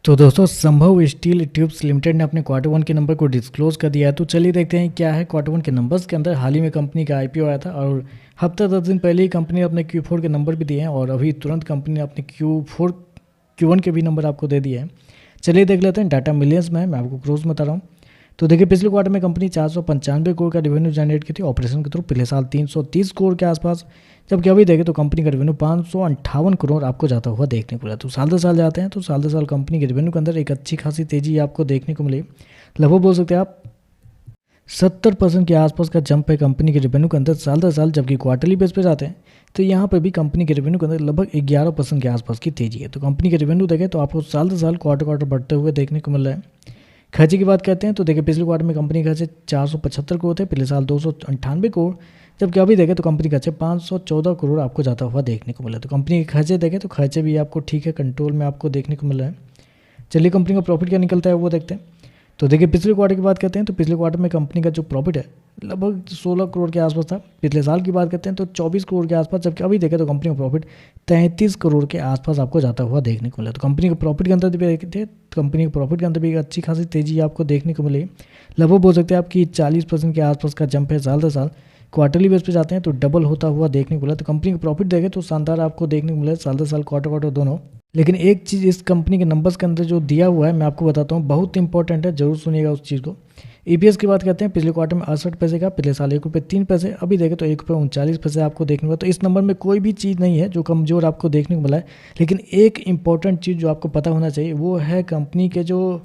तो दोस्तों संभव स्टील ट्यूब्स लिमिटेड ने अपने क्वार्टर वन के नंबर को डिस्क्लोज कर दिया है। तो चलिए देखते हैं क्या है क्वार्टर वन के नंबर्स के अंदर। हाल ही में कंपनी का आईपीओ आया था और हफ्ता 10 दिन पहले ही कंपनी ने अपने Q4 के नंबर भी दिए हैं और अभी तुरंत कंपनी ने अपने Q1 के भी नंबर आपको दे दिए हैं। चलिए देख लेते हैं। डाटा मिलियंस में है, मैं आपको क्रोज में बता रहा हूँ। तो देखिए पिछले क्वार्टर में कंपनी 495 करोड़ का रेवेन्यू जनरेट की थी ऑपरेशन के थ्रू, पिछले साल 330 करोड़ के आसपास। जबकि अभी देखें तो कंपनी का रेवेन्यू 558 करोड़ आपको जाता हुआ देखने को मिला। तो साल दर साल जाते हैं तो साल दर साल कंपनी के रेवेन्यू के अंदर एक अच्छी खासी तेजी आपको देखने को मिली। लगभग बोल सकते हैं आप 70% के आसपास का जंप है कंपनी के रेवेन्यू के अंदर साल दर साल। जबकि क्वार्टरली बेस पे जाते हैं तो यहाँ पर भी कंपनी के रेवेन्यू के अंदर लगभग 11% के आसपास की तेजी है। तो कंपनी के रेवेन्यू देखें तो आपको साल दर साल क्वार्टर बढ़ते हुए देखने को मिल रहा है। खर्चे की बात करते हैं तो देखिए पिछले क्वार्टर में कंपनी खर्चे 475 करोड़ थे, पिछले साल 298 करोड़। जबकि अभी देखें तो कंपनी खर्चे 514 करोड़ आपको जाता हुआ देखने को मिला। तो कंपनी के खर्चे देखें तो खर्चे भी आपको ठीक है, कंट्रोल में आपको देखने को मिल रहा है। चलिए कंपनी का प्रॉफिट क्या निकलता है वो देखते हैं। तो देखिए पिछले क्वार्टर की बात करते हैं तो पिछले क्वार्टर में कंपनी का जो प्रॉफिट है लगभग 16 करोड़ के आसपास था। पिछले साल की बात करते हैं तो 24 करोड़ के आसपास। जबकि अभी देखें तो कंपनी का प्रॉफिट 33 करोड़ के आसपास आपको जाता हुआ देखने को मिला। तो कंपनी के प्रॉफिट के अंदर भी देखते कंपनी के प्रॉफिट के अंदर भी एक अच्छी खासी तेजी आपको देखने को मिली। लगभग बोल सकते हैं आपकी 40% के आसपास का जंप है साल दर साल। क्वार्टरली बेस पे जाते हैं तो डबल होता हुआ देखने को मिला। तो कंपनी का प्रॉफिट देखें तो शानदार आपको देखने को मिला साल दर साल, क्वार्टर दोनों। लेकिन एक चीज़ इस कंपनी के नंबर्स के अंदर जो दिया हुआ है मैं आपको बताता हूँ, बहुत इंपॉर्टेंट है, जरूर सुनिएगा उस चीज़ को। ईपीएस की बात करते हैं पिछले क्वार्टर में 68 पैसे का, पिछले साल ₹1.03। अभी देखें तो ₹1.39 आपको देखने को मिला। तो इस नंबर में कोई भी चीज़ नहीं है जो कमज़ोर आपको देखने को मिला है। लेकिन एक इंपॉर्टेंट चीज़ जो आपको पता होना चाहिए वो है कंपनी के जो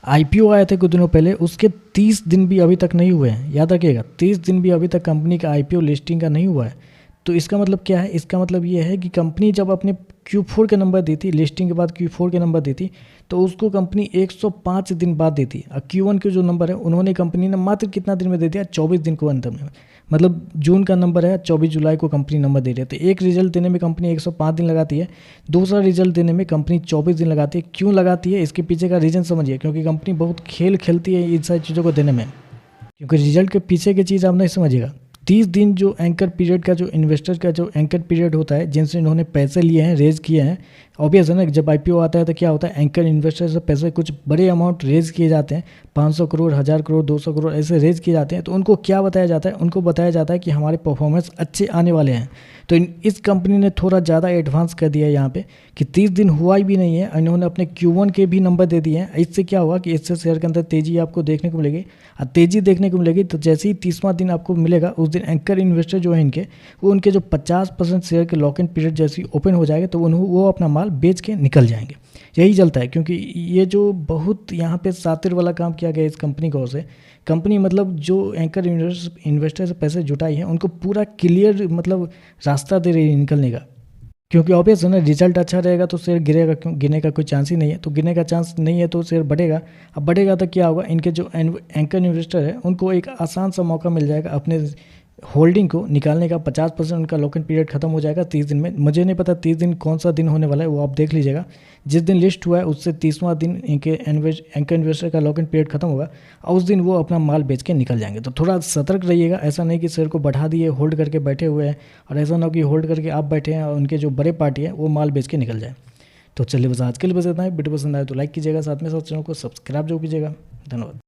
आईपीओ आए थे कुछ दिनों पहले उसके 30 दिन भी अभी तक नहीं हुए हैं। याद रखिएगा 30 दिन भी अभी तक कंपनी का आईपीओ लिस्टिंग का नहीं हुआ है। तो इसका मतलब क्या है? इसका मतलब ये है कि कंपनी जब अपने Q4 के नंबर दी थी, लिस्टिंग के बाद Q4 के नंबर दी थी, तो उसको कंपनी 105 दिन बाद दी थी। और Q1 के जो नंबर है उन्होंने कंपनी ने मात्र कितना दिन में दे दिया? 24 दिन को अंतर में। मतलब जून का नंबर है, 24 जुलाई को कंपनी नंबर दे रही है। तो एक रिजल्ट देने में कंपनी 105 दिन लगाती है, दूसरा रिजल्ट देने में कंपनी 24 दिन लगाती है। क्यों लगाती है? इसके पीछे का रीज़न समझिए। क्योंकि कंपनी बहुत खेल खेलती है इन सारी चीज़ों को देने में। क्योंकि रिजल्ट के पीछे की चीज़ आप नहीं समझिएगा। 30 दिन जो एंकर पीरियड का जो इन्वेस्टर का जो एंकर पीरियड होता है, जिनसे इन्होंने पैसे लिए हैं, रेज किए हैं। ऑब्वियस है ना, जब आईपीओ आता है तो क्या होता है, एंकर इन्वेस्टर से पैसे कुछ बड़े अमाउंट रेज किए जाते हैं। 500 करोड़, 1000 करोड़, 200 करोड़ ऐसे रेज किए जाते हैं। तो उनको क्या बताया जाता है? उनको बताया जाता है कि हमारे परफॉर्मेंस अच्छे आने वाले हैं। तो इस कंपनी ने थोड़ा ज़्यादा एडवांस कर दिया है यहाँ पे कि 30 दिन हुआ ही भी नहीं है, इन्होंने अपने Q1 के भी नंबर दे दिए हैं। इससे क्या होगा कि इससे शेयर के अंदर तेज़ी आपको देखने को मिलेगी। और तेज़ी देखने को मिलेगी तो जैसे ही 30वां दिन आपको मिलेगा उस दिन एंकर इन्वेस्टर जो है इनके, वो उनके जो 50% शेयर के लॉक इन पीरियड जैसे ही ओपन हो जाएगा तो वो अपना माल बेच के निकल जाएंगे। यही चलता है। क्योंकि ये जो बहुत यहाँ पे शातिर वाला काम किया गया इस कंपनी की ओर से, कंपनी मतलब जो एंकर इन्वेस्टर से पैसे जुटाई है उनको पूरा क्लियर मतलब रास्ता दे रही है निकलने का। क्योंकि ऑब्वियस है ना, रिजल्ट अच्छा रहेगा तो शेयर गिरेगा क्यों? गिरने का कोई चांस ही नहीं है। तो गिरने का चांस नहीं है तो शेयर बढ़ेगा। अब बढ़ेगा तो क्या होगा, इनके जो एंकर इन्वेस्टर है उनको एक आसान सा मौका मिल जाएगा अपने होल्डिंग को निकालने का। 50% उनका लॉक इन पीरियड खत्म हो जाएगा 30 दिन में। मुझे नहीं पता 30 दिन कौन सा दिन होने वाला है, वो आप देख लीजिएगा। जिस दिन लिस्ट हुआ है उससे 30वां दिन इनके एंकर इन्वेस्टर का लॉक इन पीरियड खत्म होगा और उस दिन वो अपना माल बेच के निकल जाएंगे। तो थोड़ा सतर्क रहिएगा। ऐसा नहीं कि शेयर को बढ़ा दिए होल्ड करके बैठे हुए हैं, और ऐसा ना हो कि होल्ड करके आप बैठे हैं और उनके जो बड़े पार्टी है वो माल बेच के निकल जाए। तो चलिए बस आज के लिए बस इतना ही। वीडियो पसंद आए तो लाइक कीजिएगा, साथ में साथ चैनल को सब्सक्राइब जरूर कीजिएगा। धन्यवाद।